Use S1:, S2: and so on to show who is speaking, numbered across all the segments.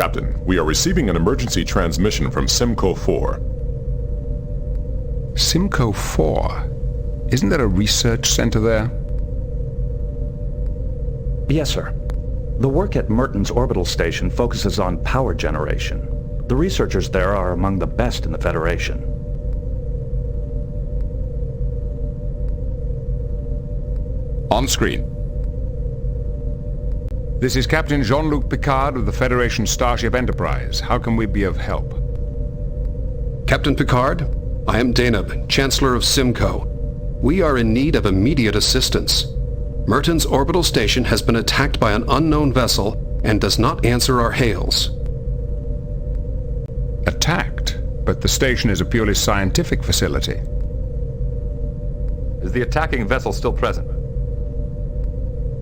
S1: Captain, we are receiving an emergency transmission from Simcoe 4.
S2: Simcoe 4? Isn't there a research center there?
S3: Yes, sir. The work at Merton's orbital station focuses on power generation. The researchers there are among the best in the Federation.
S2: On screen. This is Captain Jean-Luc Picard of the Federation Starship Enterprise. How can we be of help?
S4: Captain Picard, I am Daneb, Chancellor of Simcoe. We are in need of immediate assistance. Merton's orbital station has been attacked by an unknown vessel and does not answer our hails.
S2: Attacked? But the station is a purely scientific facility.
S5: Is the attacking vessel still present?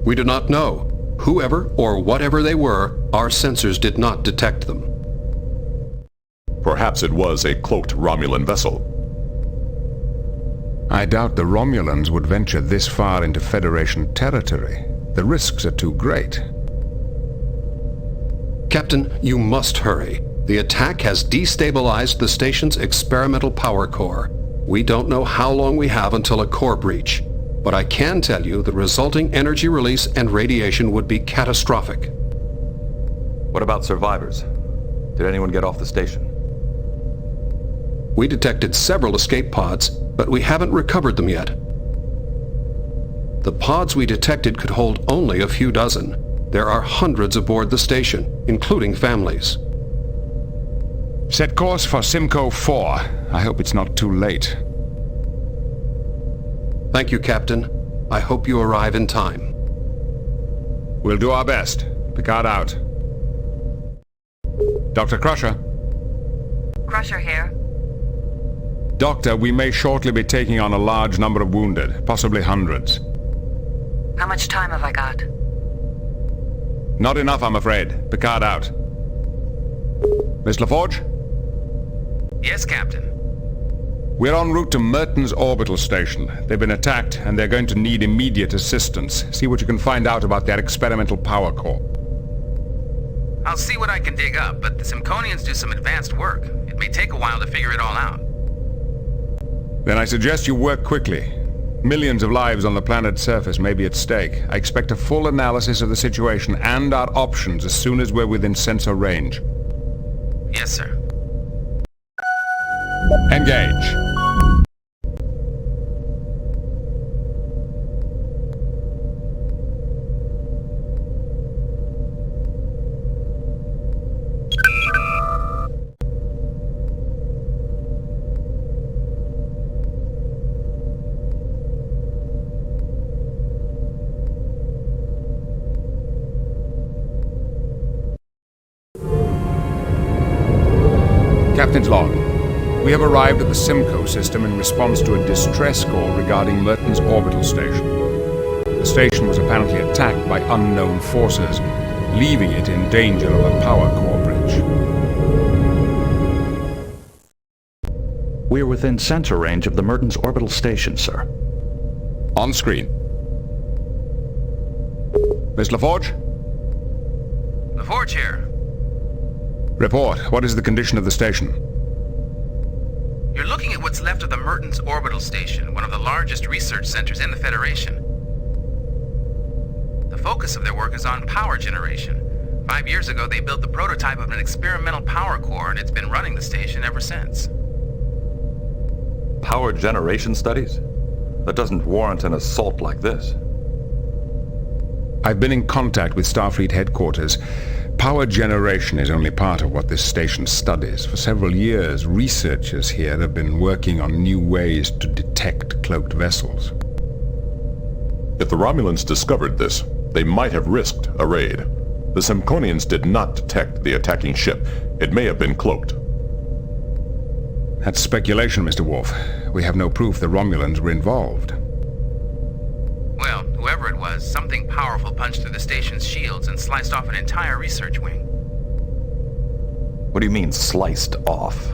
S4: We do not know. Whoever or whatever they were, our sensors did not detect them.
S1: Perhaps it was a cloaked Romulan vessel.
S2: I doubt the Romulans would venture this far into Federation territory. The risks are too great.
S4: Captain, you must hurry. The attack has destabilized the station's experimental power core. We don't know how long we have until a core breach, but I can tell you the resulting energy release and radiation would be catastrophic.
S5: What about survivors? Did anyone get off the station?
S4: We detected several escape pods, but we haven't recovered them yet. The pods we detected could hold only a few dozen. There are hundreds aboard the station, including families.
S2: Set course for Simcoe 4. I hope it's not too late.
S4: Thank you, Captain. I hope you arrive in time.
S2: We'll do our best. Picard out. Dr. Crusher.
S6: Crusher here.
S2: Doctor, we may shortly be taking on a large number of wounded, possibly hundreds.
S6: How much time have I got?
S2: Not enough, I'm afraid. Picard out. Miss LaForge?
S7: Yes, Captain.
S2: We're en route to Merton's orbital station. They've been attacked, and they're going to need immediate assistance. See what you can find out about their experimental power core.
S7: I'll see what I can dig up, but the Simconians do some advanced work. It may take a while to figure it all out.
S2: Then I suggest you work quickly. Millions of lives on the planet's surface may be at stake. I expect a full analysis of the situation and our options as soon as we're within sensor range.
S7: Yes, sir.
S2: Engage. Captain's log. We have arrived at the Simcoe system in response to a distress call regarding Merton's orbital station. The station was apparently attacked by unknown forces, leaving it in danger of a power core breach.
S3: We are within sensor range of the Merton's orbital station, sir.
S2: On screen. Miss LaForge?
S7: LaForge here.
S2: Report. What is the condition of the station?
S7: You're looking at what's left of the Merton's orbital station, one of the largest research centers in the Federation. The focus of their work is on power generation. 5 years ago, they built the prototype of an experimental power core, and it's been running the station ever since.
S5: Power generation studies? That doesn't warrant an assault like this.
S2: I've been in contact with Starfleet headquarters. Power generation is only part of what this station studies. For several years, researchers here have been working on new ways to detect cloaked vessels.
S1: If the Romulans discovered this, they might have risked a raid. The Simconians did not detect the attacking ship. It may have been cloaked.
S2: That's speculation, Mr. Worf. We have no proof the Romulans were involved.
S7: Well, whoever it was, something powerful punched through the station's shields and sliced off an entire research wing.
S5: What do you mean, sliced off?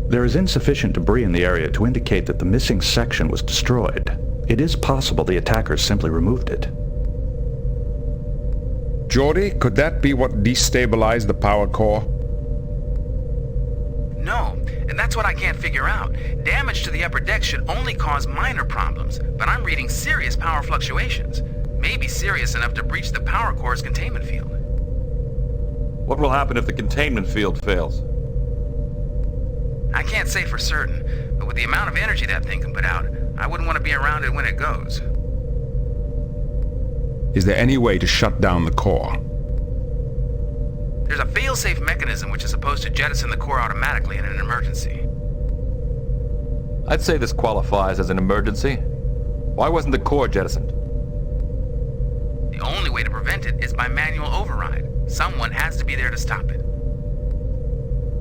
S3: There is insufficient debris in the area to indicate that the missing section was destroyed. It is possible the attackers simply removed it.
S2: Geordie, could that be what destabilized the power core?
S7: No, and that's what I can't figure out. Damage to the upper deck should only cause minor problems, but I'm reading serious power fluctuations. Maybe serious enough to breach the power core's containment field.
S5: What will happen if the containment field fails?
S7: I can't say for certain, but with the amount of energy that thing can put out, I wouldn't want to be around it when it goes.
S2: Is there any way to shut down the core?
S7: There's a fail-safe mechanism which is supposed to jettison the core automatically in an emergency.
S5: I'd say this qualifies as an emergency. Why wasn't the core jettisoned?
S7: The only way to prevent it is by manual override. Someone has to be there to stop it.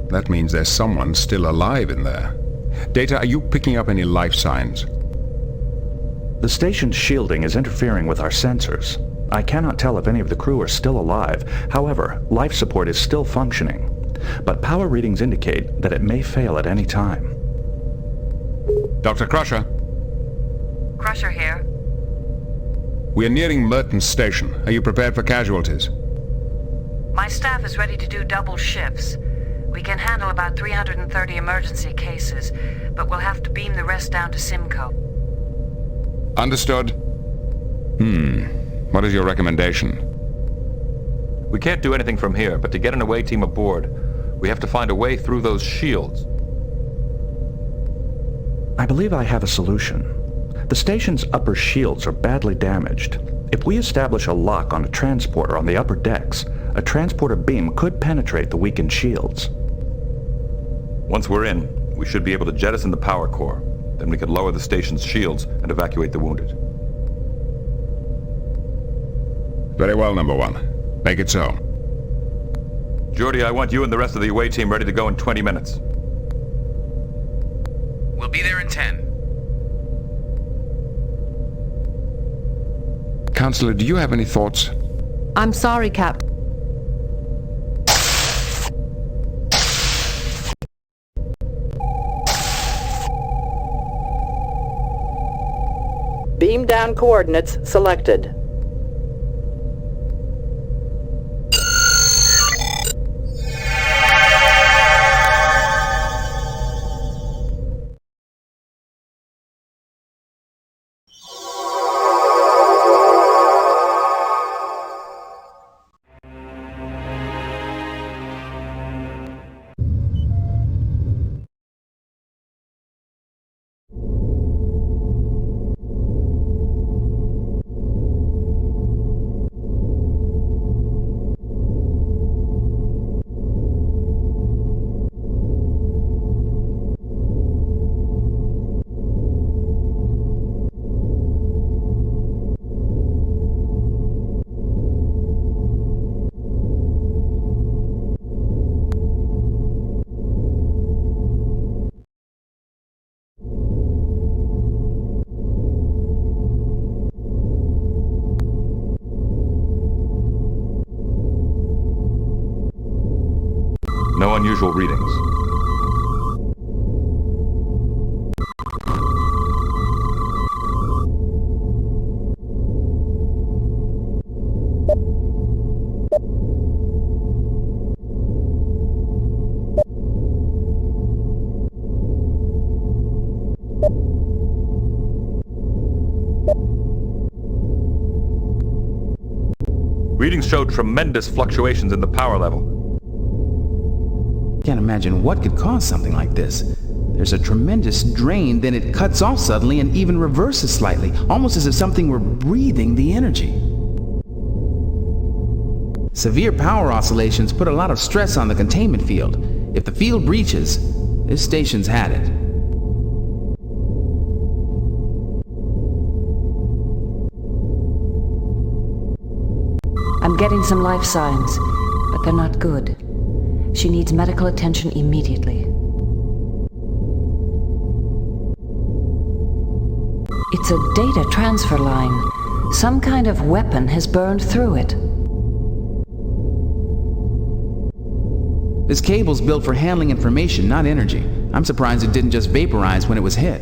S2: That means there's someone still alive in there. Data, are you picking up any life signs?
S3: The station's shielding is interfering with our sensors. I cannot tell if any of the crew are still alive. However, life support is still functioning. But power readings indicate that it may fail at any time.
S2: Dr. Crusher,
S6: Crusher here.
S2: we are nearing Merton's station. Are you prepared for casualties?
S6: My staff is ready to do double shifts. We can handle about 330 emergency cases, but we'll have to beam the rest down to Simcoe.
S2: Understood. What is your recommendation?
S5: We can't do anything from here, but to get an away team aboard, we have to find a way through those shields.
S3: I believe I have a solution. The station's upper shields are badly damaged. If we establish a lock on a transporter on the upper decks, a transporter beam could penetrate the weakened shields.
S5: Once we're in, we should be able to jettison the power core. Then we could lower the station's shields and evacuate the wounded.
S2: Very well, number one. Make it so.
S5: Geordie, I want you and the rest of the away team ready to go in 20 minutes.
S7: We'll be there in 10.
S2: Counselor, do you have any thoughts?
S8: I'm sorry, Cap.
S9: Beam down coordinates selected.
S5: No unusual readings. Readings showed tremendous fluctuations in the power level.
S10: Can't imagine what could cause something like this. There's a tremendous drain, then it cuts off suddenly and even reverses slightly, almost as if something were breathing the energy. Severe power oscillations put a lot of stress on the containment field. If the field breaches, this station's had it.
S11: I'm getting some life signs, but they're not good. She needs medical attention immediately. It's a data transfer line. Some kind of weapon has burned through it.
S10: This cable's built for handling information, not energy. I'm surprised it didn't just vaporize when it was hit.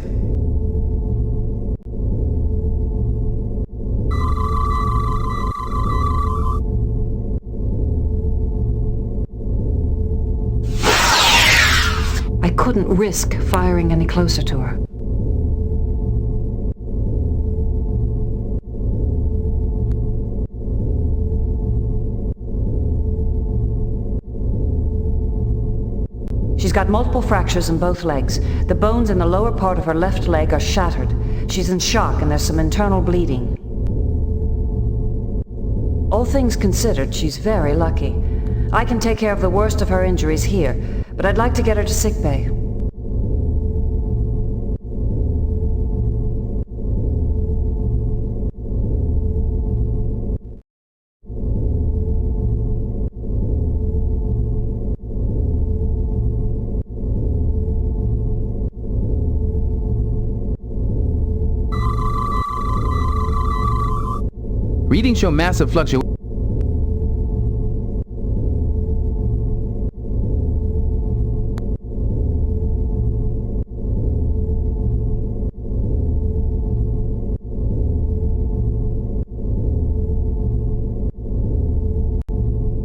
S11: couldn't risk firing any closer to her. She's got multiple fractures in both legs. The bones in the lower part of her left leg are shattered. She's in shock and there's some internal bleeding. All things considered, she's very lucky. I can take care of the worst of her injuries here, but I'd like to get her to sickbay.
S10: Readings show massive fluctuations.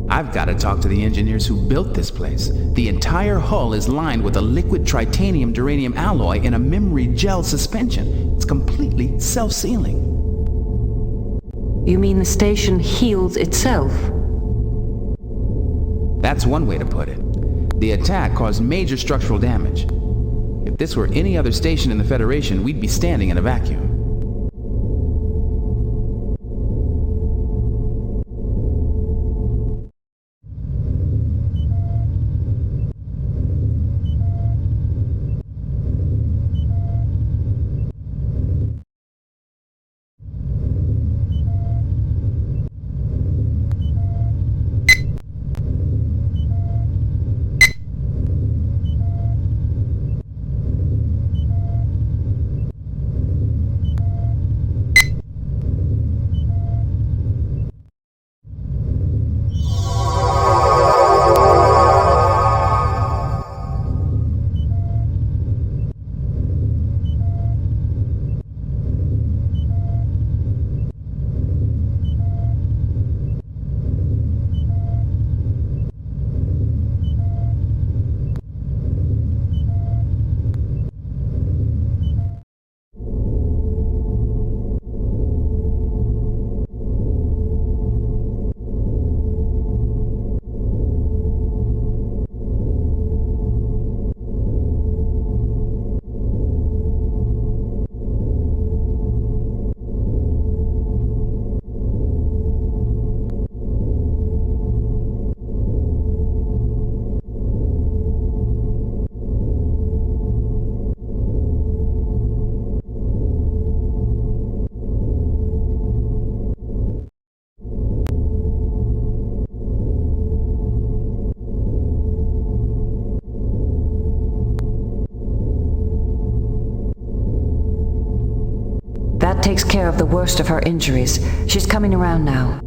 S10: I've got to talk to the engineers who built this place. The entire hull is lined with a liquid titanium-duranium alloy in a memory gel suspension. It's completely self-sealing.
S11: You mean the station heals itself?
S10: That's one way to put it. The attack caused major structural damage. If this were any other station in the Federation, we'd be standing in a vacuum.
S11: That takes care of the worst of her injuries. She's coming around now.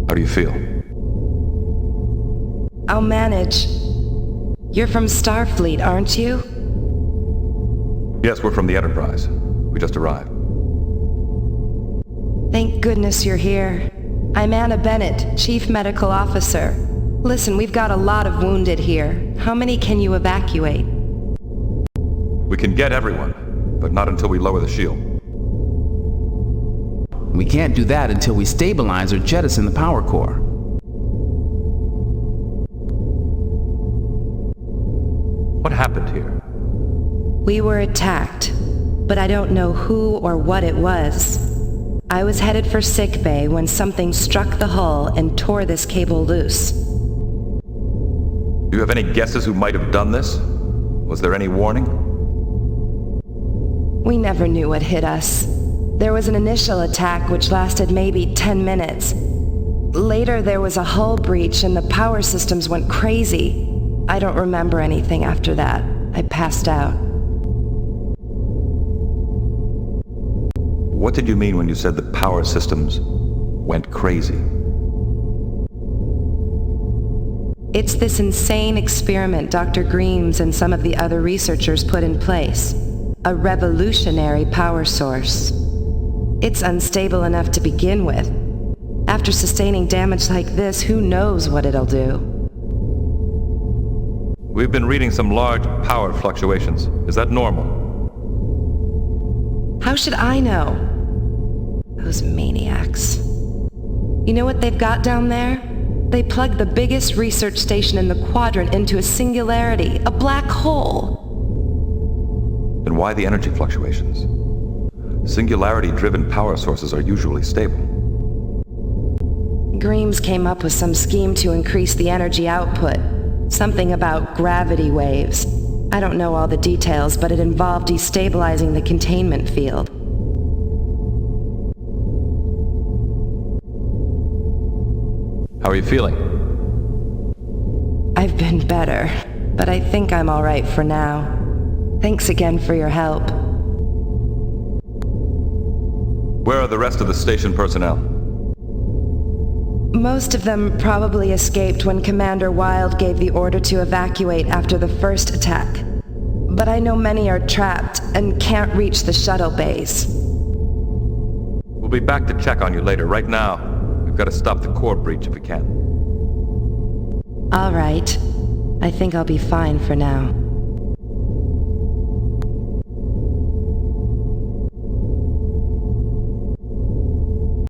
S5: How do you feel?
S12: I'll manage. You're from Starfleet, aren't you?
S5: Yes, we're from the Enterprise. We just arrived.
S12: Thank goodness you're here. I'm Anna Bennett, Chief Medical Officer. Listen, we've got a lot of wounded here. How many can you evacuate?
S5: We can get everyone, but not until we lower the shield.
S10: We can't do that until we stabilize or jettison the power core.
S5: What happened here?
S12: We were attacked, but I don't know who or what it was. I was headed for sickbay when something struck the hull and tore this cable loose.
S5: Do you have any guesses who might have done this? Was there any warning?
S12: We never knew what hit us. There was an initial attack which lasted maybe 10 minutes. Later there was a hull breach and the power systems went crazy. I don't remember anything after that. I passed out.
S5: What did you mean when you said the power systems went crazy?
S12: It's this insane experiment Dr. Greaves and some of the other researchers put in place. A revolutionary power source. It's unstable enough to begin with. After sustaining damage like this, who knows what it'll do?
S5: We've been reading some large power fluctuations. Is that normal?
S12: How should I know? Those maniacs. You know what they've got down there? They plugged the biggest research station in the quadrant into a singularity, a black hole.
S5: Then why the energy fluctuations? Singularity-driven power sources are usually stable.
S12: Greaves came up with some scheme to increase the energy output. Something about gravity waves. I don't know all the details, but it involved destabilizing the containment field.
S5: How are you feeling?
S12: I've been better, but I think I'm all right for now. Thanks again for your help.
S5: Where are the rest of the station personnel?
S12: Most of them probably escaped when Commander Wilde gave the order to evacuate after the first attack. But I know many are trapped and can't reach the shuttle base.
S5: We'll be back to check on you later. Right now, we've got to stop the core breach if we can.
S12: All right. I think I'll be fine for now.